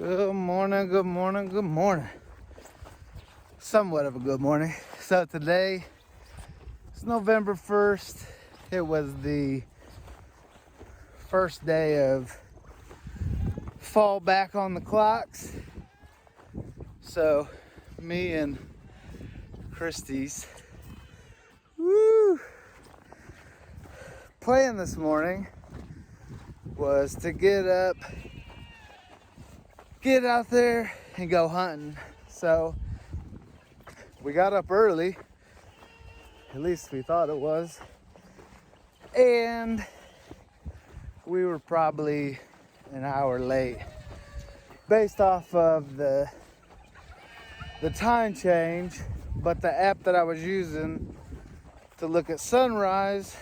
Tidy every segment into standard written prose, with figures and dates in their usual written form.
Good morning, good morning, good morning. Somewhat of a good morning. So today is November 1st. It was the first day of fall back on the clocks. So me and Christie's plan this morning was to get up, get out there and go hunting. So we got up early, at least we thought it was, and we were probably an hour late based off of the time change. But the app that I was using to look at sunrise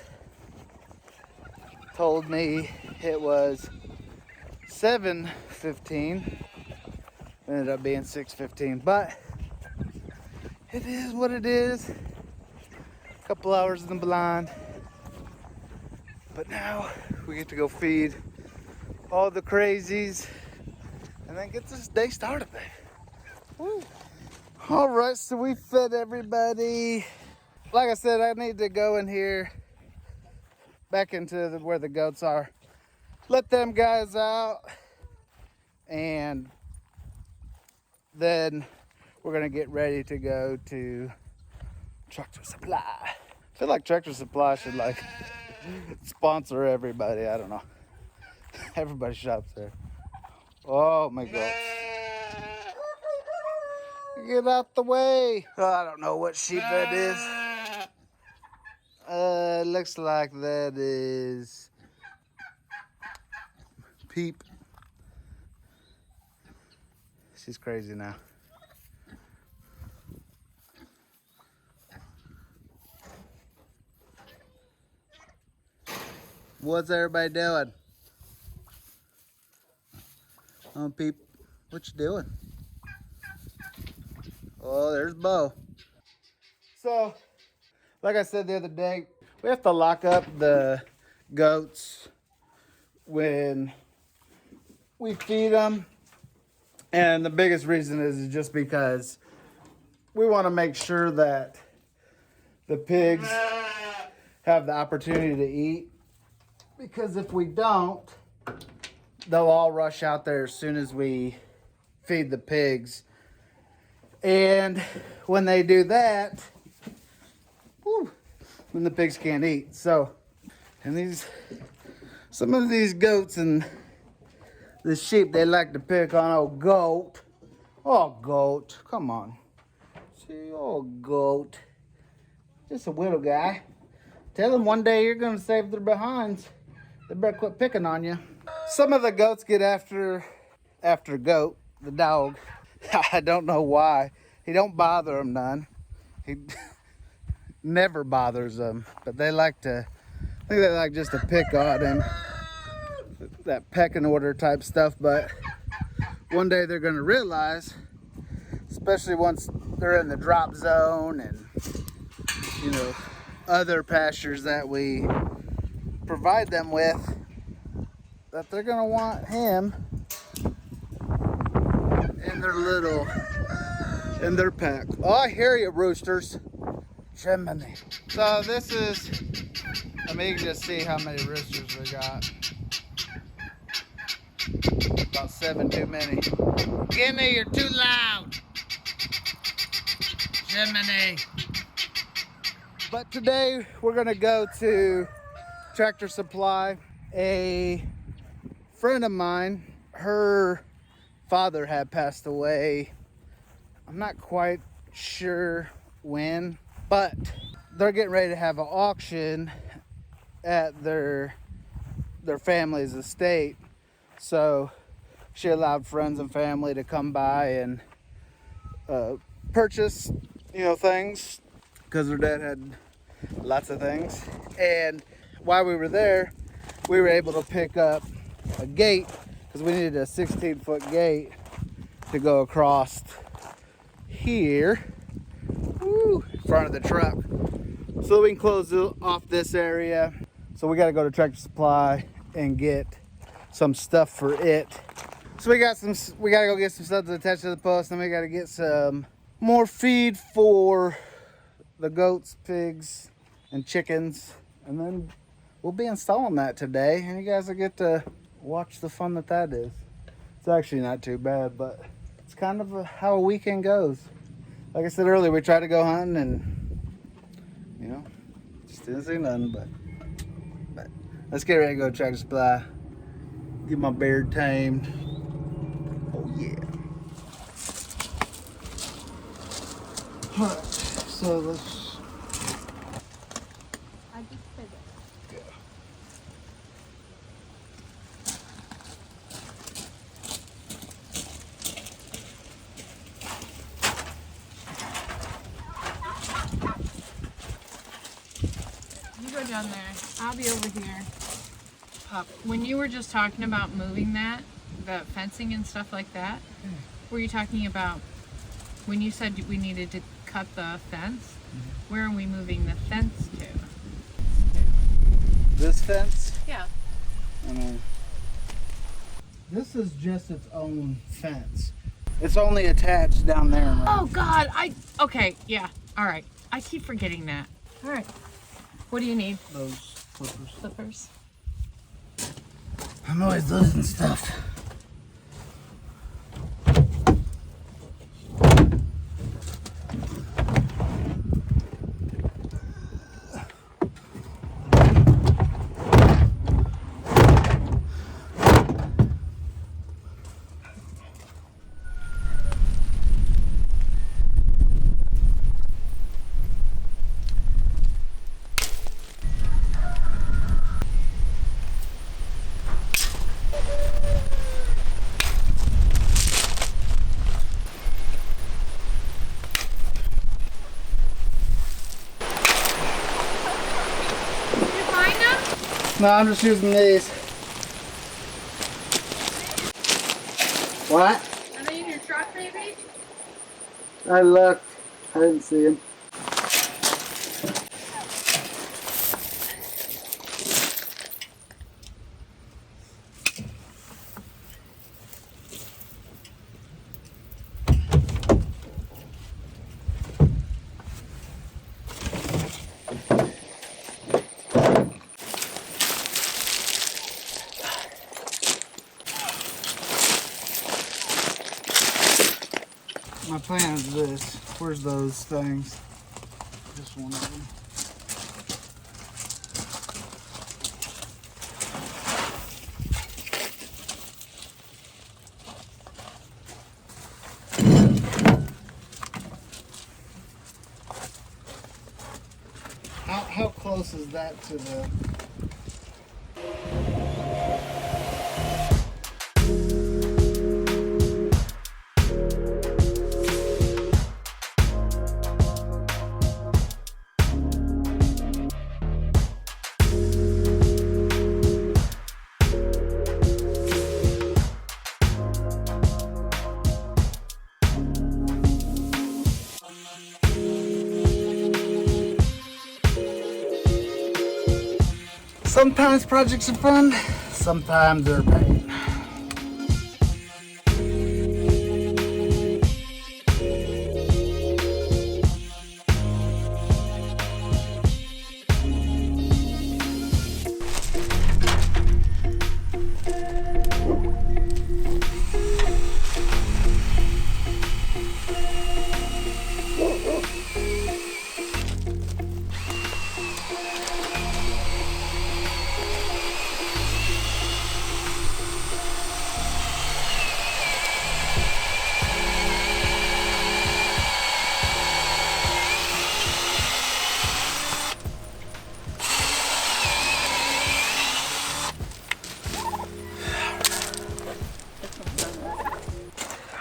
told me it was 7:15. Ended up being 6:15, but it is what it is. A couple hours in the blind, but now we get to go feed all the crazies and then get this day started, babe. Woo. All right, so we fed everybody. Like I said, I need to go in here back into where the goats are, let them guys out, and then we're gonna get ready to go to Tractor Supply. I feel like Tractor Supply should like sponsor everybody. I don't know. Everybody shops there. Oh my God. Get out the way. Oh, I don't know what sheep that is. Looks like that is Peep. She's crazy now. What's everybody doing? Peep, what you doing? Oh, there's Bo. So, like I said the other day, we have to lock up the goats when we feed them. And the biggest reason is just because we want to make sure that the pigs have the opportunity to eat. Because if we don't, they'll all rush out there as soon as we feed the pigs. And when they do that, then the pigs can't eat. So, and some of these goats and the sheep, they like to pick on old Goat. Oh, Goat, come on. See, old Goat. Just a little guy. Tell them one day you're going to save their behinds. They better quit picking on you. Some of the goats get after Goat, the dog. I don't know why. He don't bother them none. He never bothers them. But they like to, I think they like just to pick on him. That pecking order type stuff. But one day they're going to realize, especially once they're in the drop zone and, you know, other pastures that we provide them with, that they're going to want him in their pack. Oh, I hear you, roosters. Jiminy. So this is, I mean, you can just see how many roosters we got. About 7 too many. Gimme, you're too loud. Jiminy. But today we're gonna go to Tractor Supply. A friend of mine, her father had passed away. I'm not quite sure when, but they're getting ready to have an auction at their family's estate. So she allowed friends and family to come by and purchase, you know, things, because her dad had lots of things. And while we were there, we were able to pick up a gate, because we needed a 16-foot gate to go across here, in front of the truck, so we can close off this area. So we got to go to Tractor Supply and get some stuff for it So we gotta go get some stuff to attach to the post, and we gotta get some more feed for the goats, pigs, and chickens, and then we'll be installing that today, and you guys will get to watch the fun that is. It's actually not too bad, but it's kind of how a weekend goes. Like I said earlier, we tried to go hunting, and you know, just didn't see nothing. But let's get ready to go Tractor Supply, get my beard tamed. Oh yeah. All right, so let's. I just said it. Yeah. You go down there. I'll be over here. When you were just talking about moving that, the fencing and stuff like that, were you talking about when you said we needed to cut the fence? Where are we moving the fence to? This fence? Yeah. I mean, this is just its own fence. It's only attached down there. Oh God! Okay. Yeah. All right. I keep forgetting that. All right. What do you need? Those clippers. Clippers. I'm always losing stuff. No, I'm just using these. What? Are they in your truck, maybe? I looked. I didn't see them. My plan is this. Where's those things? Just one of them. How close is that to the... Sometimes projects are fun, sometimes they're a pain.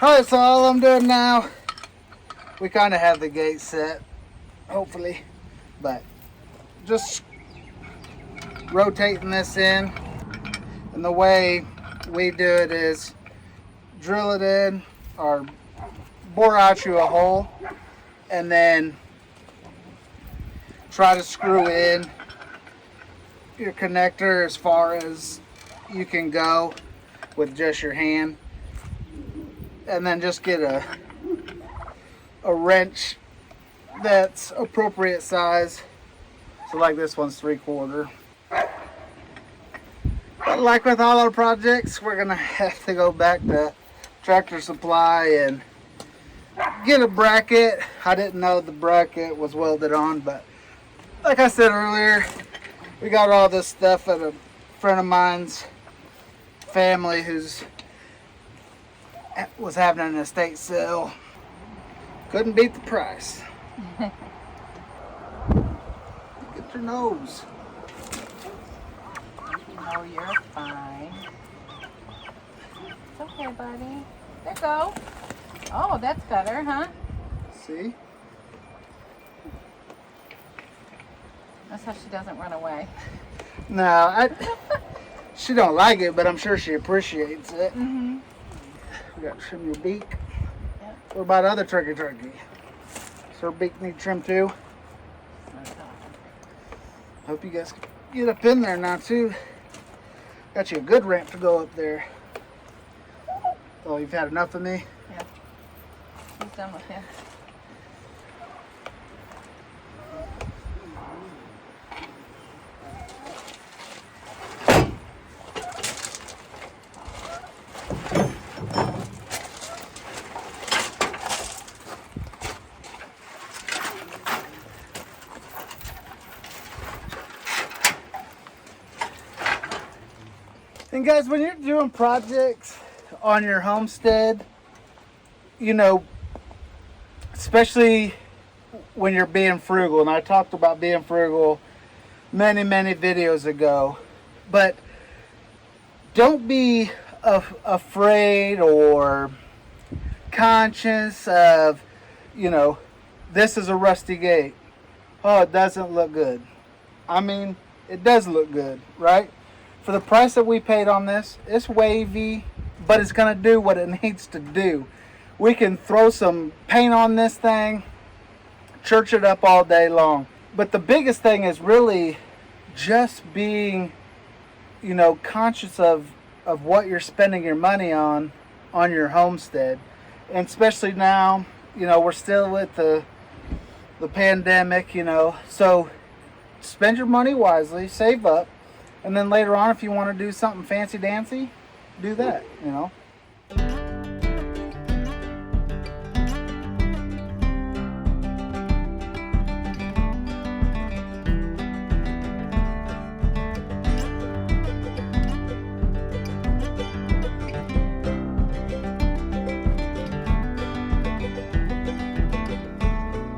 Alright, so all I'm doing now, we kind of have the gate set, hopefully, but just rotating this in, and the way we do it is drill it in or bore out you a hole, and then try to screw in your connector as far as you can go with just your hand. and then just get a wrench that's appropriate size. So like this one's 3/4. But like with all our projects, we're gonna have to go back to Tractor Supply and get a bracket. I didn't know the bracket was welded on, but like I said earlier, we got all this stuff at a friend of mine's family who's was having an estate sale. Couldn't beat the price. Get your nose. No, you're fine. It's okay, buddy. There you go. Oh, that's better, huh? See? That's how she doesn't run away. No, she don't like it, but I'm sure she appreciates it. Mm-hmm. We got to trim your beak. Yep. What about other turkey? Does her beak need trim too? Hope you guys can get up in there now too. Got you a good ramp to go up there. Oh, you've had enough of me? Yeah. He's done with him. And guys, when you're doing projects on your homestead, you know, especially when you're being frugal, and I talked about being frugal many videos ago, but don't be afraid or conscious of, you know, this is a rusty gate. Oh, it doesn't look good. I mean, it does look good, right? For the price that we paid on this, it's wavy, but it's going to do what it needs to do. We can throw some paint on this thing, church it up all day long. But the biggest thing is really just being, you know, conscious of what you're spending your money on your homestead. And especially now, you know, we're still with the pandemic, you know. So spend your money wisely, save up. And then later on, if you want to do something fancy dancy, do that, you know.